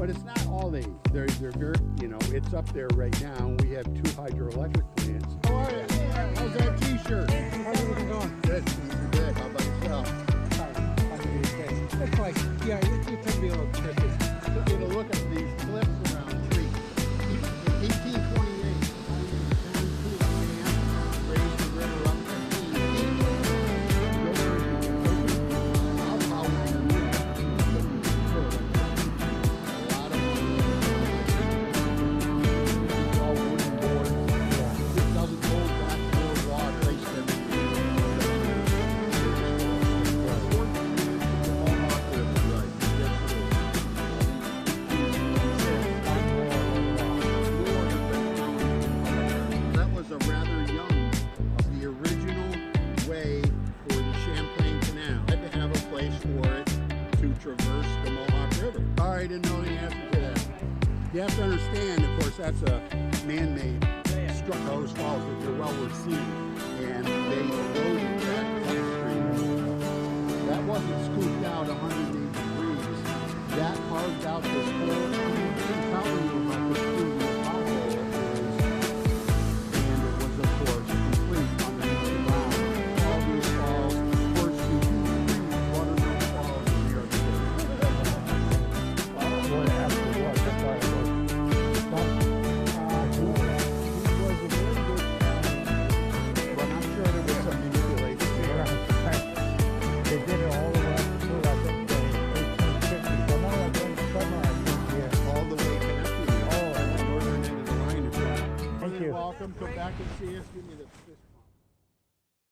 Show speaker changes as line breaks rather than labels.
But it's not all these. They're very, you know, it's up there right now. We have 2 hydroelectric plants. How are you? How's that t-shirt?
How's everything going?
Good. Good. How about yourself?
It's like, yeah, you tend to be a little tricky.
Get a look at these cliffs around trees. 1828. Raised the river up to 18. I didn't know the answer to that. You have to understand, of course, that's a man-made structure. Those falls that they're well received, and they eroded that stream. That wasn't scooped out 180 degrees. That carved out this whole telling about the stream pothole and it was, of course, complete underneath the ground. All these falls, first you watermelon falls in New York City. Welcome, come back and see us. Give me this.